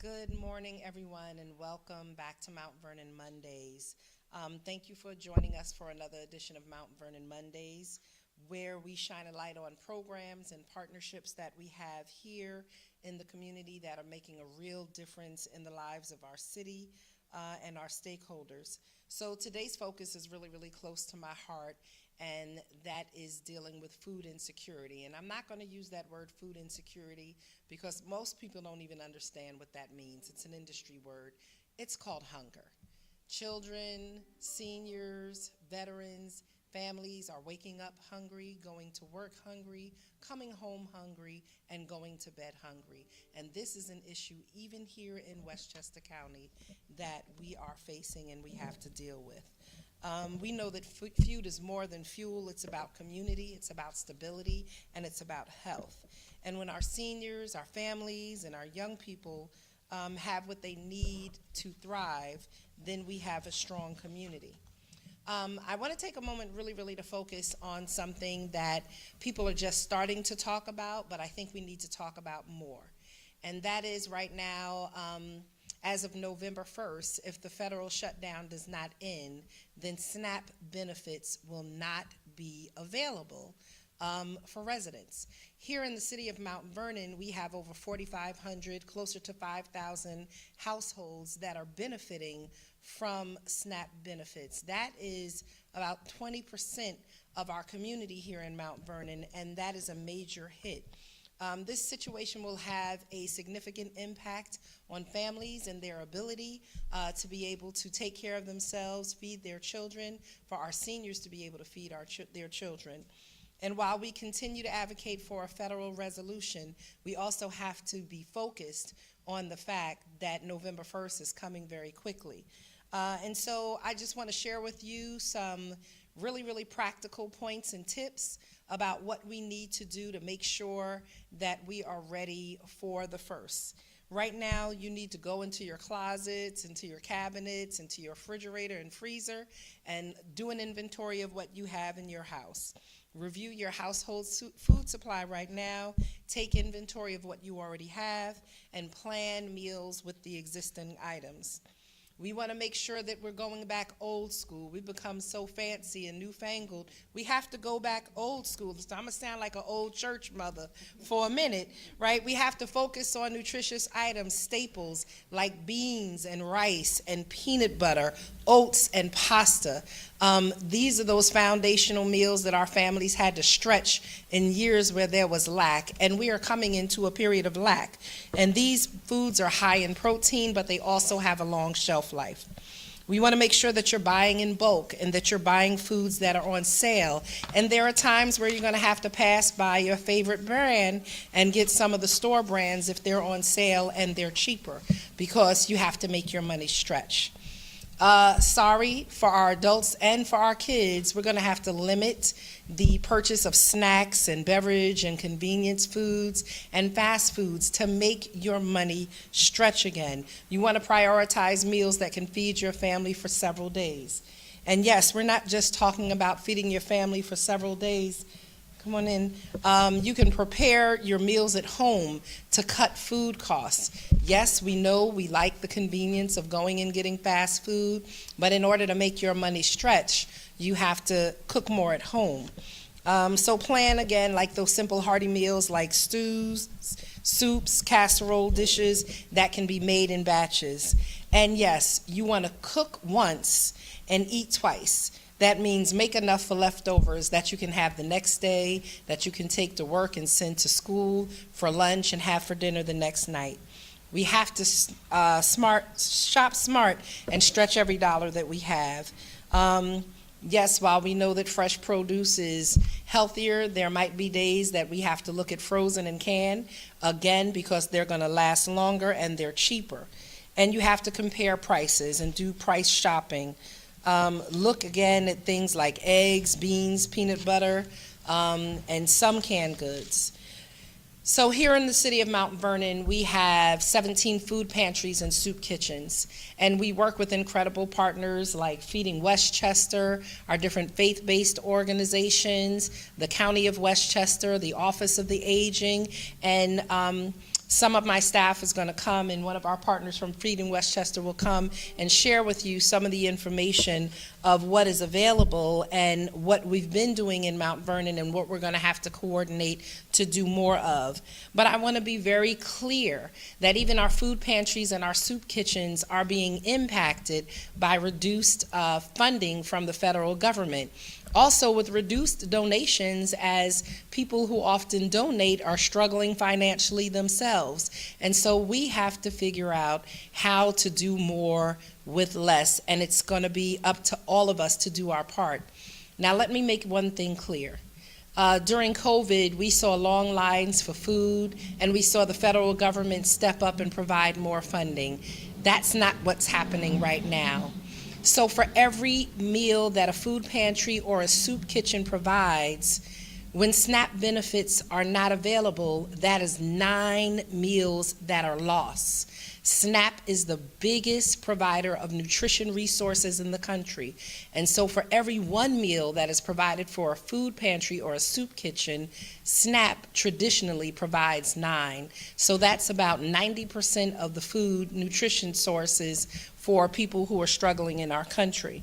Good morning, everyone, and welcome back to Mount Vernon Mondays. Thank you for joining us for another edition of Mount Vernon Mondays, where we shine a light on programs and partnerships that we have here in the community that are making a real difference in the lives of our city and our stakeholders. So today's focus is really, really close to my heart, and that is dealing with food insecurity. And I'm not going to use that word food insecurity because most people don't even understand what that means. It's an industry word. It's called hunger. Children, seniors, veterans, families are waking up hungry, going to work hungry, coming home hungry, and going to bed hungry. And this is an issue even here in Westchester County that we are facing and we have to deal with. We know that food is more than fuel. It's about community, it's about stability, and it's about health. And when our seniors, our families, and our young people have what they need to thrive, then we have a strong community. I want to take a moment really to focus on something that people are just starting to talk about, but I think we need to talk about more. And that is right now, as of November 1st, if the federal shutdown does not end, then SNAP benefits will not be available for residents. Here in the city of Mount Vernon, we have over 4,500, closer to 5,000 households that are benefiting from SNAP benefits. That is about 20% of our community here in Mount Vernon, and that is a major hit. This situation will have a significant impact on families and their ability to be able to take care of themselves, feed their children, for our seniors to be able to feed their children. And while we continue to advocate for a federal resolution, we also have to be focused on the fact that November 1st is coming very quickly. And so I just want to share with you some really practical points and tips about what we need to do to make sure that we are ready for the first. Right now, you need to go into your closets, into your cabinets, into your refrigerator and freezer, and do an inventory of what you have in your house. Review your household food supply right now, take inventory of what you already have, and plan meals with the existing items. We want to make sure that we're going back old school. We've become so fancy and newfangled. We have to go back old school. So I'm going to sound like an old church mother for a minute, right? We have to focus on nutritious items, staples like beans and rice and peanut butter, oats and pasta. These are those foundational meals that our families had to stretch in years where there was lack, and we are coming into a period of lack. And these foods are high in protein, but they also have a long shelf life. We want to make sure that you're buying in bulk and that you're buying foods that are on sale. And there are times where you're going to have to pass by your favorite brand and get some of the store brands if they're on sale and they're cheaper, because you have to make your money stretch. Sorry for our adults and for our kids, we're going to have to limit the purchase of snacks and beverage and convenience foods and fast foods to make your money stretch again. You want to prioritize meals that can feed your family for several days. And yes, we're not just talking about feeding your family for several days. Come on in. You can prepare your meals at home to cut food costs. Yes, we know we like the convenience of going and getting fast food, but in order to make your money stretch, you have to cook more at home. So plan again like those simple hearty meals like stews, soups, casserole dishes that can be made in batches. And yes, you want to cook once and eat twice. That means make enough for leftovers that you can have the next day, that you can take to work and send to school for lunch and have for dinner the next night. We have to shop smart and stretch every dollar that we have. Yes, while we know that fresh produce is healthier, there might be days that we have to look at frozen and canned, again, because they're going to last longer and they're cheaper. And you have to compare prices and do price shopping. Look again at things like eggs, beans, peanut butter, and some canned goods. So here in the city of Mount Vernon, we have 17 food pantries and soup kitchens, and we work with incredible partners like Feeding Westchester, our different faith-based organizations, the County of Westchester, the Office of the Aging, and some of my staff is going to come, and one of our partners from Feeding Westchester will come and share with you some of the information of what is available and what we've been doing in Mount Vernon and what we're going to have to coordinate to do more of. But I want to be very clear that even our food pantries and our soup kitchens are being impacted by reduced funding from the federal government. Also with reduced donations, as people who often donate are struggling financially themselves. And so we have to figure out how to do more with less, and it's going to be up to all of us to do our part. Now let me make one thing clear. During COVID, we saw long lines for food, and we saw the federal government step up and provide more funding. That's not what's happening right now. So for every meal that a food pantry or a soup kitchen provides, when SNAP benefits are not available, that is 9 meals that are lost. SNAP is the biggest provider of nutrition resources in the country. And so for every 1 meal that is provided for a food pantry or a soup kitchen, SNAP traditionally provides 9. So that's about 90% of the food nutrition sources for people who are struggling in our country.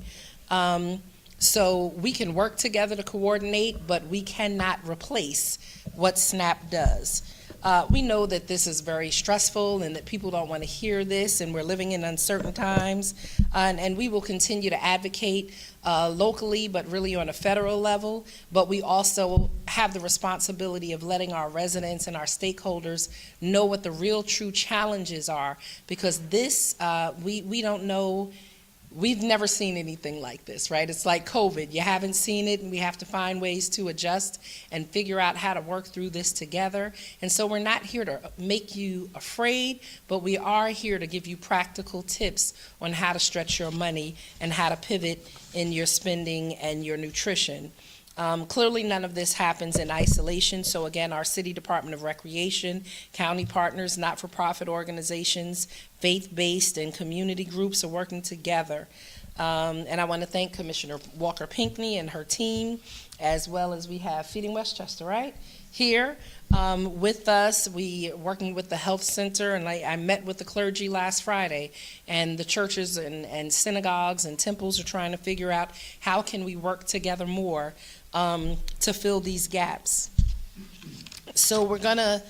So we can work together to coordinate, but we cannot replace what SNAP does. We know that this is very stressful and that people don't want to hear this, and we're living in uncertain times, and we will continue to advocate locally, but really on a federal level. But we also have the responsibility of letting our residents and our stakeholders know what the real true challenges are, because this, we don't know. We've never seen anything like this, right? It's like COVID. You haven't seen it, and we have to find ways to adjust and figure out how to work through this together. And so we're not here to make you afraid, but we are here to give you practical tips on how to stretch your money and how to pivot in your spending and your nutrition. Clearly, none of this happens in isolation. So again, our City Department of Recreation, county partners, not-for-profit organizations, faith-based and community groups are working together. And I want to thank Commissioner Walker Pinckney and her team, as well as we have Feeding Westchester, right, here with us. We working with the health center, and I met with the clergy last Friday, and the churches and synagogues and temples are trying to figure out how can we work together more to fill these gaps. So we're going to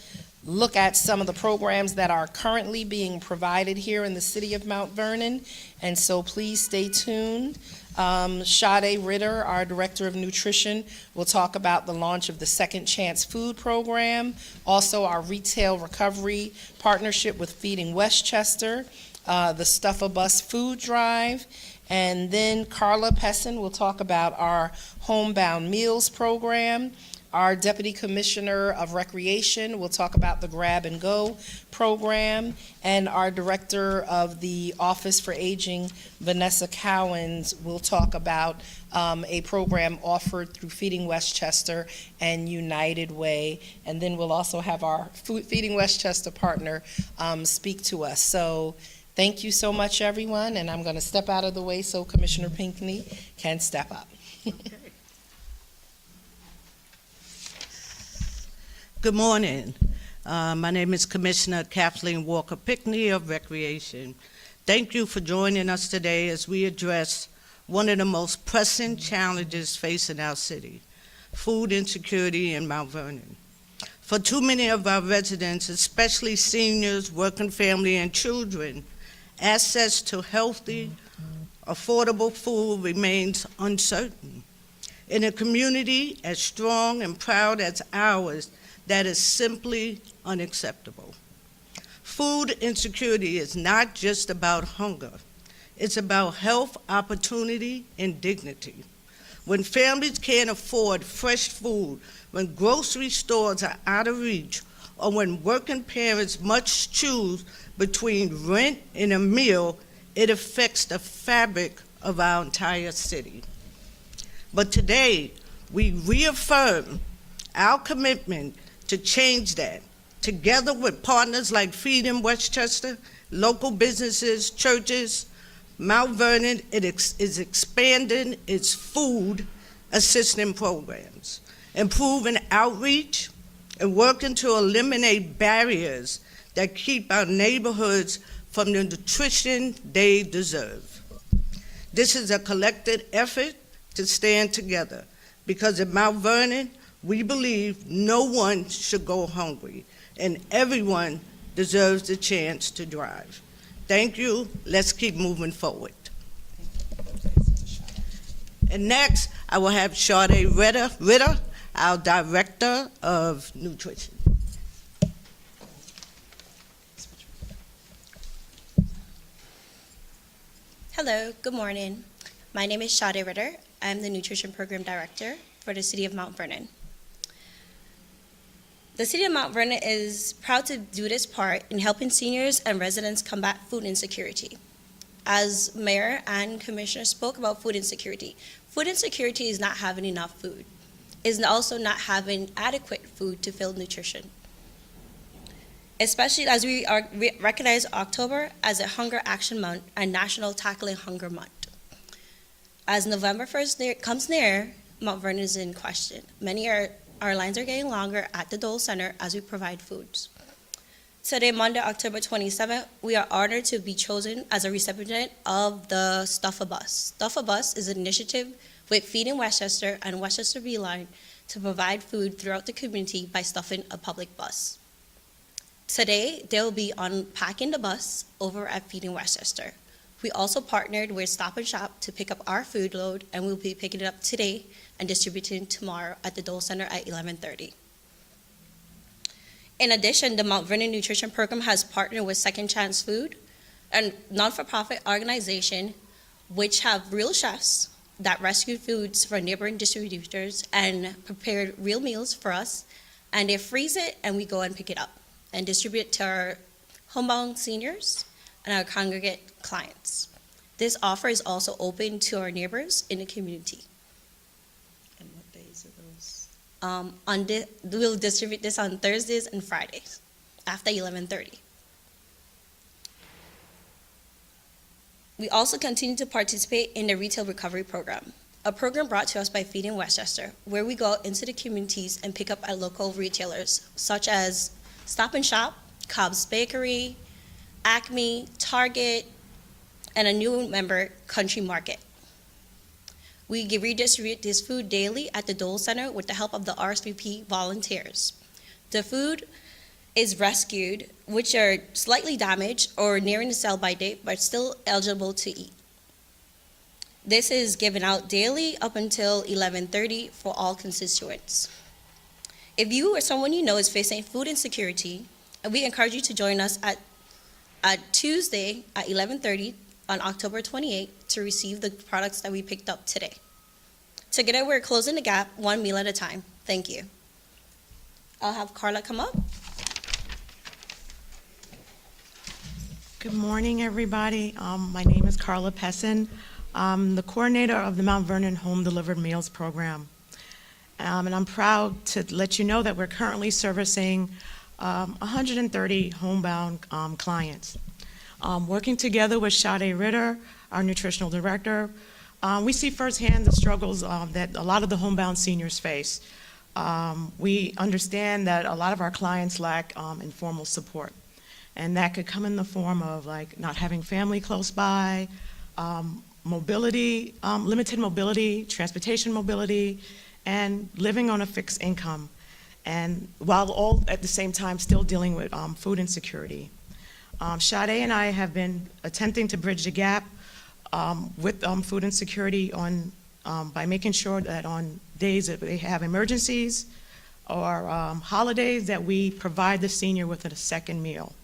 look at some of the programs that are currently being provided here in the city of Mount Vernon, and so please stay tuned. Sade Ritter, our Director of Nutrition, will talk about the launch of the Second Chance Food Program, also our Retail Recovery Partnership with Feeding Westchester, the Stuff-A-Bus Food Drive, and then Carla Pessin will talk about our Homebound Meals Program. Our Deputy Commissioner of Recreation will talk about the Grab and Go program, and our Director of the Office for Aging, Vanessa Cowens, will talk about a program offered through Feeding Westchester and United Way, and then we'll also have our Feeding Westchester partner speak to us. So thank you so much, everyone, and I'm going to step out of the way so Commissioner Pinckney can step up. Good morning. My name is Commissioner Kathleen Walker Pinckney of Recreation. Thank you for joining us today as we address one of the most pressing challenges facing our city, food insecurity in Mount Vernon. For too many of our residents, especially seniors, working family, and children, access to healthy, affordable food remains uncertain. In a community as strong and proud as ours, that is simply unacceptable. Food insecurity is not just about hunger. It's about health, opportunity, and dignity. When families can't afford fresh food, when grocery stores are out of reach, or when working parents must choose between rent and a meal, it affects the fabric of our entire city. But today, we reaffirm our commitment to change that, together with partners like Feeding Westchester, local businesses, churches. Mount Vernon is expanding its food assistance programs, improving outreach, and working to eliminate barriers that keep our neighborhoods from the nutrition they deserve. This is a collective effort to stand together, because at Mount Vernon, we believe no one should go hungry, and everyone deserves the chance to thrive. Thank you. Let's keep moving forward. And next, I will have Sade Ritter, our Director of Nutrition. Hello, good morning. My name is Sade Ritter. I'm the Nutrition Program Director for the City of Mount Vernon. The City of Mount Vernon is proud to do this part in helping seniors and residents combat food insecurity. As Mayor and Commissioner spoke about food insecurity is not having enough food. It's also not having adequate food to fill nutrition. Especially as we recognize October as a Hunger Action Month and National Tackling Hunger Month. As November 1st comes near, Mount Vernon is in question. Our lines are getting longer at the Dole Center as we provide foods. Today, Monday, October 27th, we are honored to be chosen as a recipient of the Stuff a Bus. Stuff a Bus is an initiative with Feeding Westchester and Westchester Beeline to provide food throughout the community by stuffing a public bus. Today, they'll be unpacking the bus over at Feeding Westchester. We also partnered with Stop and Shop to pick up our food load, and we'll be picking it up today and distributing tomorrow at the Dole Center at 11:30. In addition, the Mount Vernon Nutrition Program has partnered with Second Chance Food, a non-for-profit organization which have real chefs that rescue foods for neighboring distributors and prepared real meals for us, and they freeze it and we go and pick it up and distribute it to our homebound seniors and our congregate clients. This offer is also open to our neighbors in the community. And what days are those? We'll distribute this on Thursdays and Fridays after 11:30. We also continue to participate in the Retail Recovery Program, a program brought to us by Feeding Westchester, where we go into the communities and pick up at local retailers such as Stop and Shop, Cobb's Bakery, Acme, Target, and a new member, Country Market. We redistribute this food daily at the Dole Center with the help of the RSVP volunteers. The food is rescued, which are slightly damaged or nearing the sell-by date, but still eligible to eat. This is given out daily up until 11:30 for all constituents. If you or someone you know is facing food insecurity, we encourage you to join us at Tuesday at 11:30 on October 28th to receive the products that we picked up today. Together, we're closing the gap one meal at a time. Thank you. I'll have Carla come up. Good morning, everybody. My name is Carla Pessin. I'm the coordinator of the Mount Vernon Home Delivered Meals Program. And I'm proud to let you know that we're currently servicing 130 homebound clients. Working together with Sade Ritter, our nutritional director, we see firsthand the struggles that a lot of the homebound seniors face. We understand that a lot of our clients lack informal support. And that could come in the form of like not having family close by, mobility, limited mobility, transportation mobility, and living on a fixed income. And while all at the same time still dealing with food insecurity. Sade and I have been attempting to bridge the gap with food insecurity by making sure that on days that they have emergencies or holidays that we provide the senior with a second meal.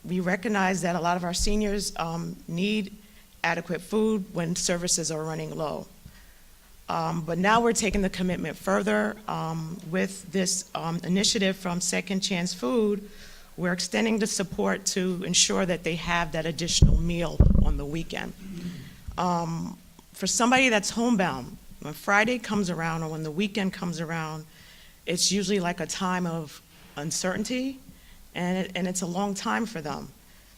We recognize that a lot of our seniors need adequate food when services are running low. But now we're taking the commitment further with this initiative from Second Chance Food. We're extending the support to ensure that they have that additional meal on the weekend. For somebody that's homebound, when Friday comes around or when the weekend comes around, it's usually like a time of uncertainty, and it's a long time for them.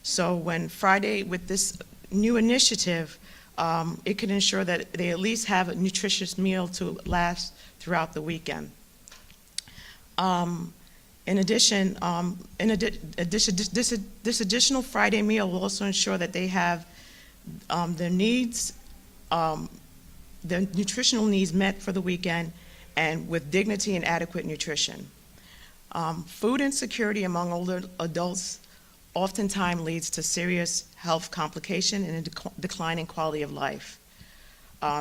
So when Friday, with this new initiative, it can ensure that they at least have a nutritious meal to last throughout the weekend. In addition, this additional Friday meal will also ensure that they have their needs, their nutritional needs met for the weekend, and with dignity and adequate nutrition. Food insecurity among older adults oftentimes leads to serious health complication and a decline in quality of life.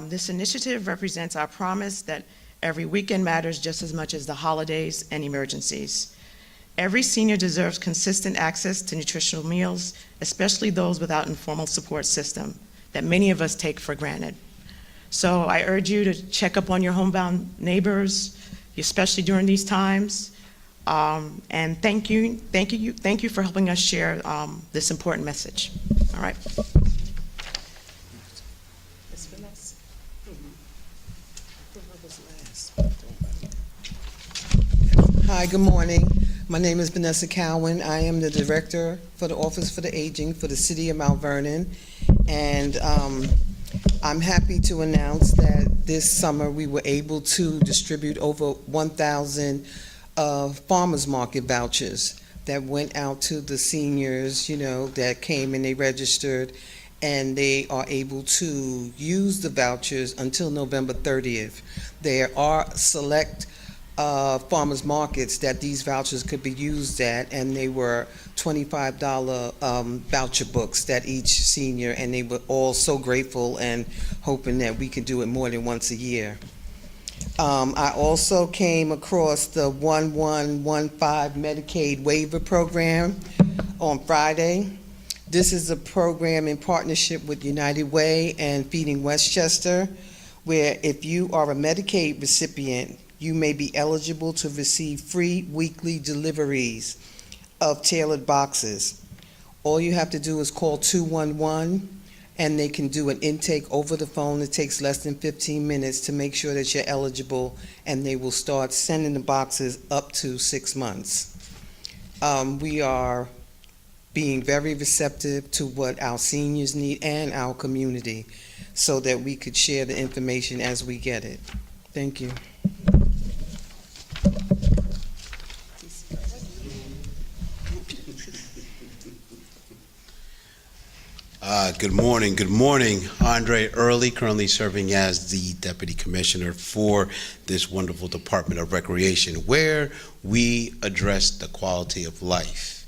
This initiative represents our promise that every weekend matters just as much as the holidays and emergencies. Every senior deserves consistent access to nutritional meals, especially those without informal support system that many of us take for granted. So I urge you to check up on your homebound neighbors, especially during these times. And thank you for helping us share this important message. All right. Hi, good morning. My name is Vanessa Cowan. I am the Director for the Office for the Aging for the City of Mount Vernon. And I'm happy to announce that this summer we were able to distribute over 1,000 farmers market vouchers that went out to the seniors, that came and they registered, and they are able to use the vouchers until November 30th. There are select farmers markets that these vouchers could be used at, and they were $25 voucher books that each senior, and they were all so grateful and hoping that we could do it more than once a year. I also came across the 1115 Medicaid waiver program on Friday. This is a program in partnership with United Way and Feeding Westchester, where if you are a Medicaid recipient, you may be eligible to receive free weekly deliveries of tailored boxes. All you have to do is call 211, and they can do an intake over the phone. It takes less than 15 minutes to make sure that you're eligible, and they will start sending the boxes up to 6 months. We are being very receptive to what our seniors need and our community so that we could share the information as we get it. Thank you. Good morning. Good morning. Andre Early, currently serving as the Deputy Commissioner for this wonderful Department of Recreation, where we address the quality of life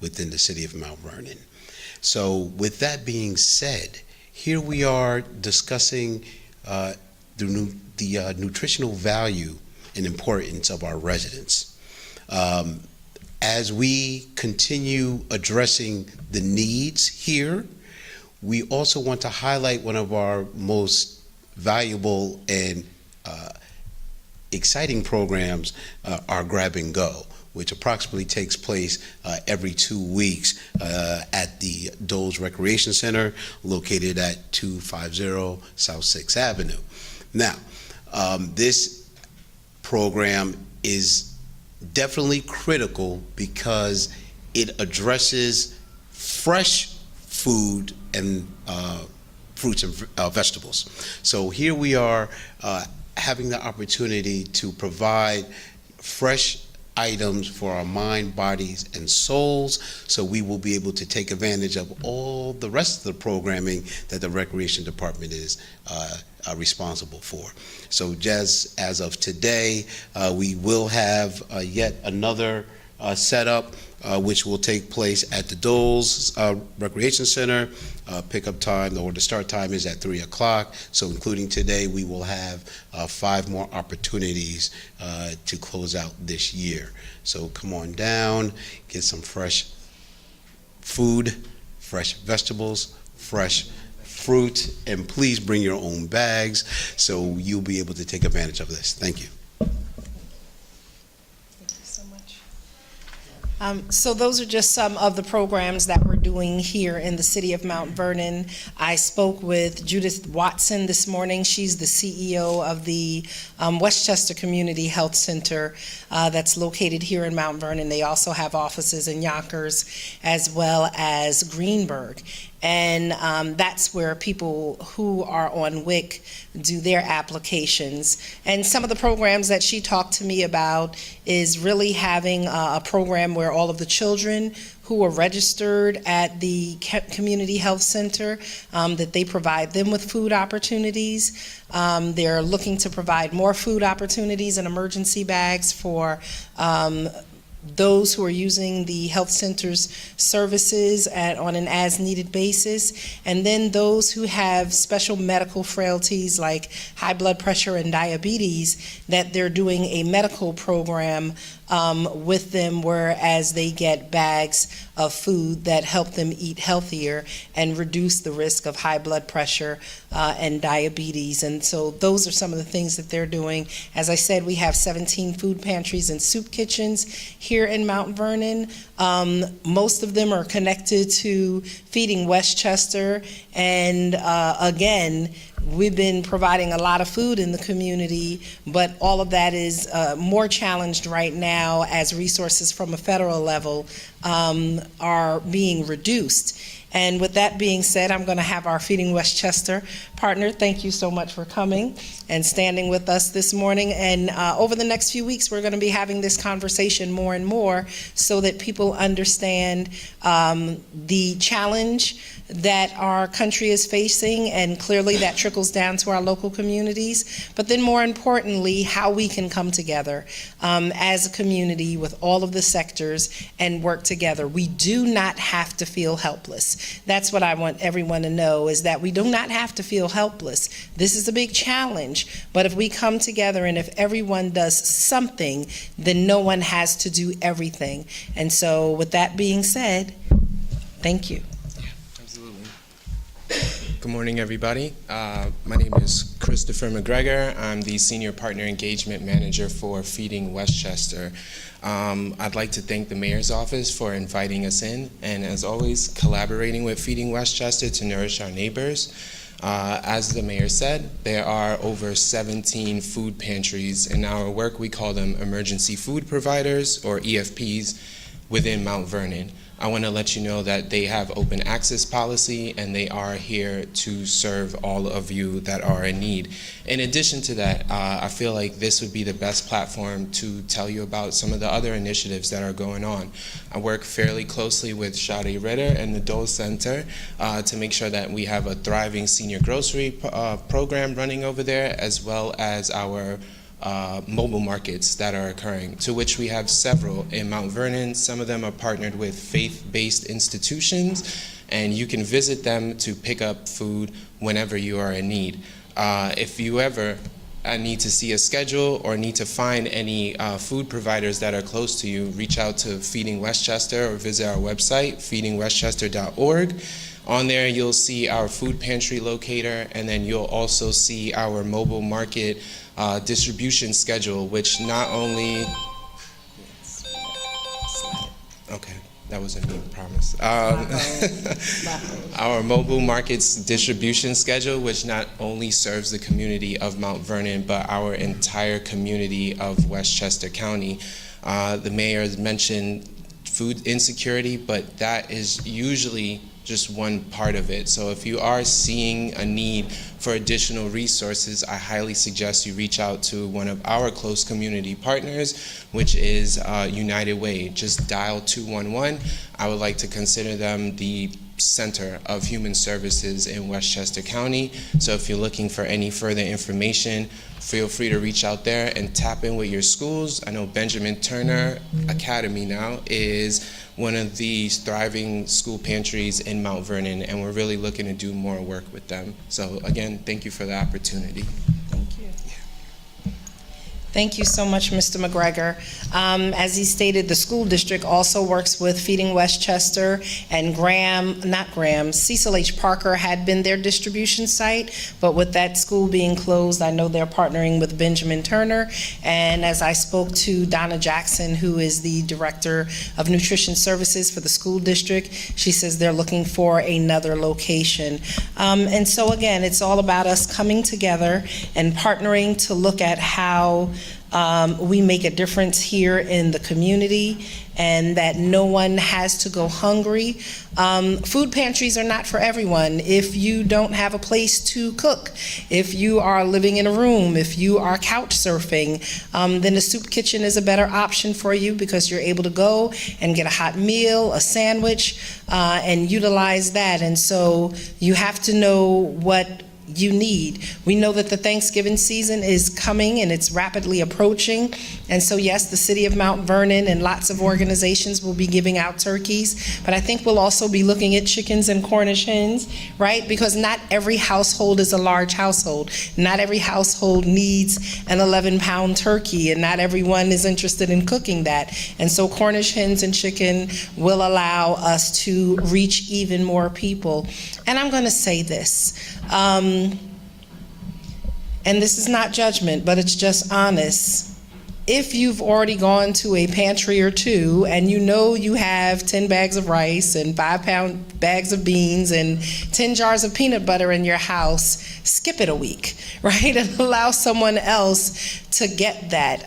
within the city of Mount Vernon. So with that being said, here we are discussing the nutritional value and importance of our residents. As we continue addressing the needs here, we also want to highlight one of our most valuable and exciting programs, our Grab and Go, which approximately takes place every 2 weeks at the Doles Recreation Center, located at 250 South 6th Avenue. Now, this program is definitely critical because it addresses fresh food and fruits and vegetables. So here we are having the opportunity to provide fresh items for our mind, bodies, and souls, so we will be able to take advantage of all the rest of the programming that the Recreation Department is responsible for. So just as of today, we will have yet another setup which will take place at the Doles Recreation Center. Pickup time, or the start time, is at 3 o'clock. So including today, we will have 5 more opportunities to close out this year. So come on down, get some fresh food, fresh vegetables, fresh fruit, and please bring your own bags so you'll be able to take advantage of this. Thank you. Thank you so much. So those are just some of the programs that we're doing here in the city of Mount Vernon. I spoke with Judith Watson this morning. She's the CEO of the Westchester Community Health Center that's located here in Mount Vernon. They also have offices in Yonkers as well as Greenburgh. And that's where people who are on WIC do their applications. And some of the programs that she talked to me about is really having a program where all of the children who are registered at the community health center, that they provide them with food opportunities. They're looking to provide more food opportunities and emergency bags for those who are using the health center's services on an as-needed basis, and then those who have special medical frailties like high blood pressure and diabetes, that they're doing a medical program with them, whereas they get bags of food that help them eat healthier and reduce the risk of high blood pressure and diabetes. And so those are some of the things that they're doing. As I said, we have 17 food pantries and soup kitchens here in Mount Vernon. Most of them are connected to Feeding Westchester, and again, we've been providing a lot of food in the community, but all of that is more challenged right now as resources from a federal level are being reduced. And with that being said, I'm going to have our Feeding Westchester partner. Thank you so much for coming and standing with us this morning. And over the next few weeks, we're going to be having this conversation more and more so that people understand the challenge that our country is facing, and clearly that trickles down to our local communities, but then more importantly, how we can come together as a community with all of the sectors and work together. We do not have to feel helpless. That's what I want everyone to know, is that we do not have to feel helpless. This is a big challenge, but if we come together and if everyone does something, then no one has to do everything. And so with that being said, thank you. Good morning, everybody. My name is Christopher McGregor. I'm the Senior Partner Engagement Manager for Feeding Westchester. I'd like to thank the Mayor's Office for inviting us in, and as always, collaborating with Feeding Westchester to nourish our neighbors. As the Mayor said, there are over 17 food pantries. In our work, we call them Emergency Food Providers, or EFPs, within Mount Vernon. I want to let you know that they have open access policy, and they are here to serve all of you that are in need. In addition to that, I feel like this would be the best platform to tell you about some of the other initiatives that are going on. I work fairly closely with Shadi Ritter and the Dole Center to make sure that we have a thriving senior grocery program running over there, as well as our mobile markets that are occurring, to which we have several in Mount Vernon. Some of them are partnered with faith-based institutions, and you can visit them to pick up food whenever you are in need. If you ever need to see a schedule or need to find any food providers that are close to you, reach out to Feeding Westchester or visit our website, feedingwestchester.org. On there, you'll see our food pantry locator, and then you'll also see our mobile market distribution schedule, which not only, okay, that was a me, promise. Our mobile markets distribution schedule, which not only serves the community of Mount Vernon, but our entire community of Westchester County. The mayor has mentioned food insecurity, but that is usually just one part of it. So if you are seeing a need for additional resources, I highly suggest you reach out to one of our close community partners, which is United Way. Just dial 211. I would like to consider them the center of human services in Westchester County. So if you're looking for any further information, feel free to reach out there and tap in with your schools. I know Benjamin Turner Academy now is one of the thriving school pantries in Mount Vernon, and we're really looking to do more work with them. So again, thank you for the opportunity. Thank you. Thank you so much, Mr. McGregor. As he stated, the school district also works with Feeding Westchester, and Cecil H. Parker had been their distribution site, but with that school being closed, I know they're partnering with Benjamin Turner. And as I spoke to Donna Jackson, who is the Director of Nutrition Services for the school district, she says they're looking for another location. And so again, it's all about us coming together and partnering to look at how we make a difference here in the community, and that no one has to go hungry. Food pantries are not for everyone. If you don't have a place to cook, if you are living in a room, if you are couch surfing, then the soup kitchen is a better option for you, because you're able to go and get a hot meal, a sandwich, and utilize that. And so you have to know what you need. We know that the Thanksgiving season is coming and it's rapidly approaching. And so yes, the city of Mount Vernon and lots of organizations will be giving out turkeys, but I think we'll also be looking at chickens and Cornish hens, right? Because not every household is a large household. Not every household needs an 11-pound turkey, and not everyone is interested in cooking that. And so Cornish hens and chicken will allow us to reach even more people. And I'm going to say this, and this is not judgment, but it's just honest. If you've already gone to a pantry or two and you know you have 10 bags of rice and 5-pound bags of beans and 10 jars of peanut butter in your house, skip it a week, right? And allow someone else to get that.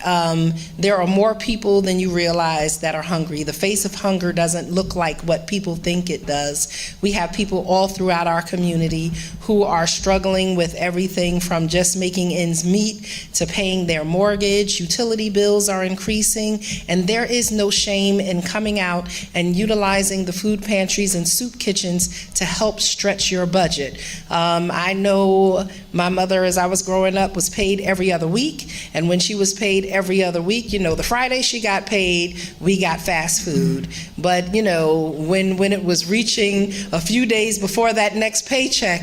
There are more people than you realize that are hungry. The face of hunger doesn't look like what people think it does. We have people all throughout our community who are struggling with everything from just making ends meet to paying their mortgage. Utility bills are increasing, and there is no shame in coming out and utilizing the food pantries and soup kitchens to help stretch your budget. I know my mother, as I was growing up, was paid every other week, and when she was paid every other week, you know, the Friday she got paid, we got fast food. But, you know, when it was reaching a few days before that next paycheck,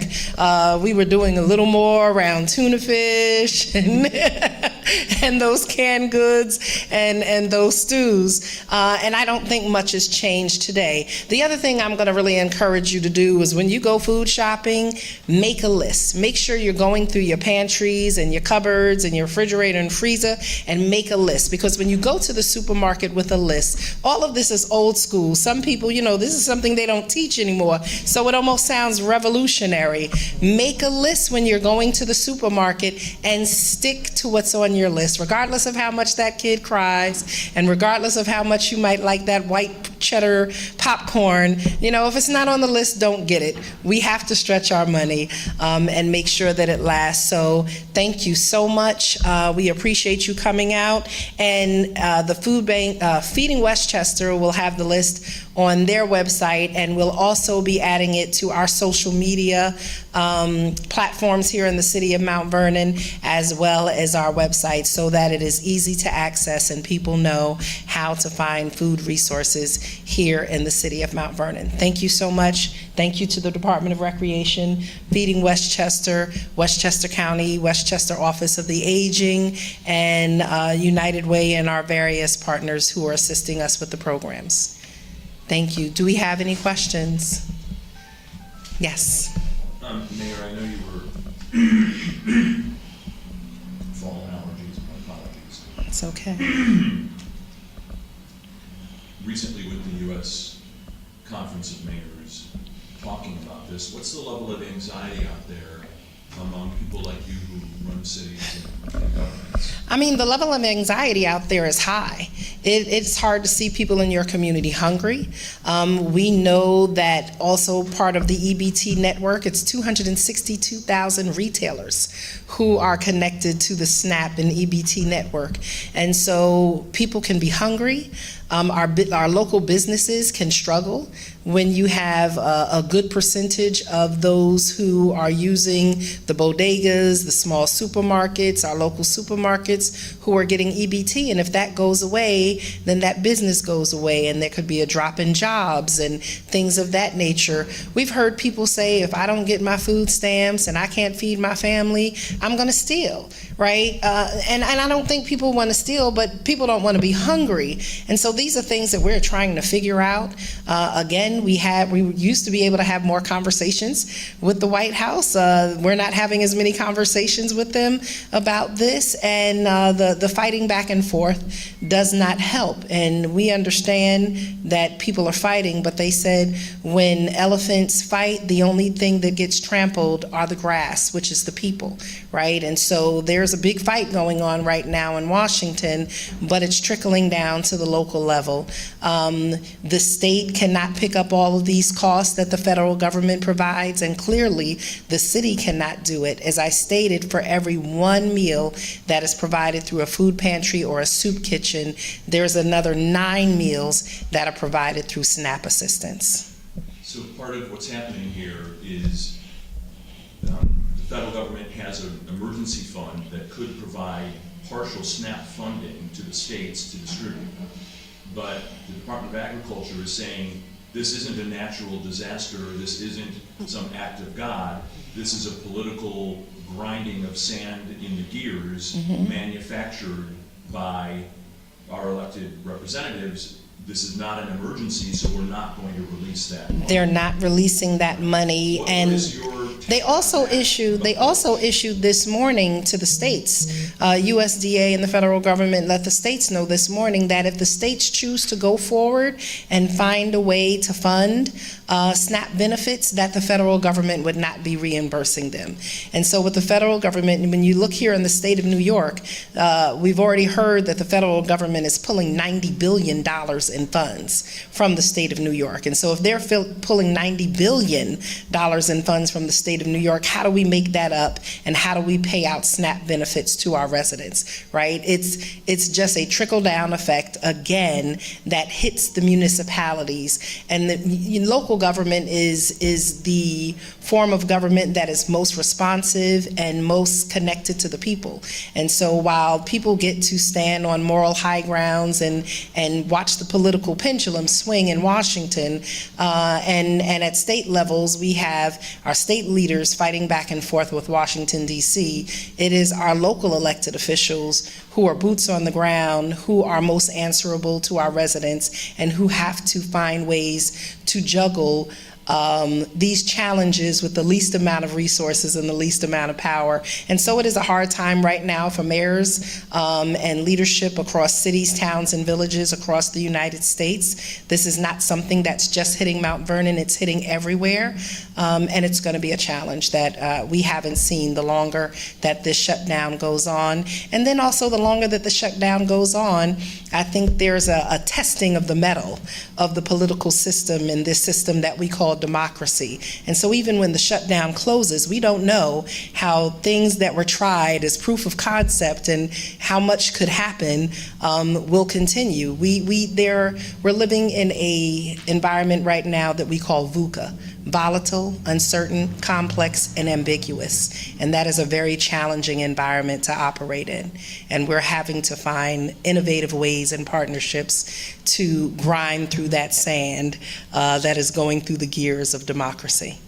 we were doing a little more around tuna fish and those canned goods and those stews. And I don't think much has changed today. The other thing I'm going to really encourage you to do is when you go food shopping, make a list. Make sure you're going through your pantries and your cupboards and your refrigerator and freezer and make a list. Because when you go to the supermarket with a list, all of this is old school. Some people, you know, this is something they don't teach anymore. So it almost sounds revolutionary. Make a list when you're going to the supermarket and stick to what's on your list, regardless of how much that kid cries and regardless of how much you might like that white cheddar popcorn. You know, if it's not on the list, don't get it. We have to stretch our money and make sure that it lasts. So thank you so much. We appreciate you coming out. And the food bank, Feeding Westchester, will have the list on their website, and we'll also be adding it to our social media platforms here in the city of Mount Vernon, as well as our website, so that it is easy to access and people know how to find food resources here in the city of Mount Vernon. Thank you so much. Thank you to the Department of Recreation, Feeding Westchester, Westchester County, Westchester Office of the Aging, and United Way, and our various partners who are assisting us with the programs. Thank you. Do we have any questions? Yes. Mayor, I know you were fall allergies, my apologies. It's okay. Recently with the U.S. Conference of Mayors talking about this, what's the level of anxiety out there among people like you who run cities and governments? I mean, the level of anxiety out there is high. It's hard to see people in your community hungry. We know that also part of the EBT network, it's 262,000 retailers who are connected to the SNAP and EBT network. And so people can be hungry. Our local businesses can struggle when you have a good percentage of those who are using the bodegas, the small supermarkets, our local supermarkets, who are getting EBT. And if that goes away, then that business goes away, and there could be a drop in jobs and things of that nature. We've heard people say, if I don't get my food stamps and I can't feed my family, I'm going to steal, right? And I don't think people want to steal, but people don't want to be hungry. And so these are things that we're trying to figure out. Again, we used to be able to have more conversations with the White House. We're not having as many conversations with them about this, and the fighting back and forth does not help. And we understand that people are fighting, but they said when elephants fight, the only thing that gets trampled are the grass, which is the people, right? And so there's a big fight going on right now in Washington, but it's trickling down to the local level. The state cannot pick up all of these costs that the federal government provides, and clearly the city cannot do it. As I stated, for every one meal that is provided through a food pantry or a soup kitchen, there's another 9 meals that are provided through SNAP assistance. So part of what's happening here is the federal government has an emergency fund that could provide partial SNAP funding to the states to distribute. But the Department of Agriculture is saying this isn't a natural disaster, this isn't some act of God, this is a political grinding of sand in the gears manufactured by our elected representatives. This is not an emergency, so we're not going to release that money. They're not releasing that money, What and is your they also issued this morning to the states. USDA and the federal government let the states know this morning that if the states choose to go forward and find a way to fund SNAP benefits, that the federal government would not be reimbursing them. And so with the federal government, when you look here in the state of New York, we've already heard that the federal government is pulling $90 billion in funds from the state of New York. And so if they're pulling $90 billion in funds from the state of New York, how do we make that up, and how do we pay out SNAP benefits to our residents, right? It's just a trickle-down effect, again, that hits the municipalities. And the local government is the form of government that is most responsive and most connected to the people. And so while people get to stand on moral high grounds and watch the political pendulum swing in Washington, and at state levels, we have our state leaders fighting back and forth with Washington, D.C. It is our local elected officials who are boots on the ground, who are most answerable to our residents, and who have to find ways to juggle these challenges with the least amount of resources and the least amount of power. And so it is a hard time right now for mayors and leadership across cities, towns, and villages across the United States. This is not something that's just hitting Mount Vernon, it's hitting everywhere. And it's going to be a challenge that we haven't seen the longer that this shutdown goes on. And then also the longer that the shutdown goes on, I think there's a testing of the mettle of the political system in this system that we call democracy. And so even when the shutdown closes, we don't know how things that were tried as proof of concept and how much could happen will continue. We're living in a environment right now that we call VUCA, volatile, uncertain, complex, and ambiguous. And that is a very challenging environment to operate in. And we're having to find innovative ways and partnerships to grind through that sand that is going through the gears of democracy.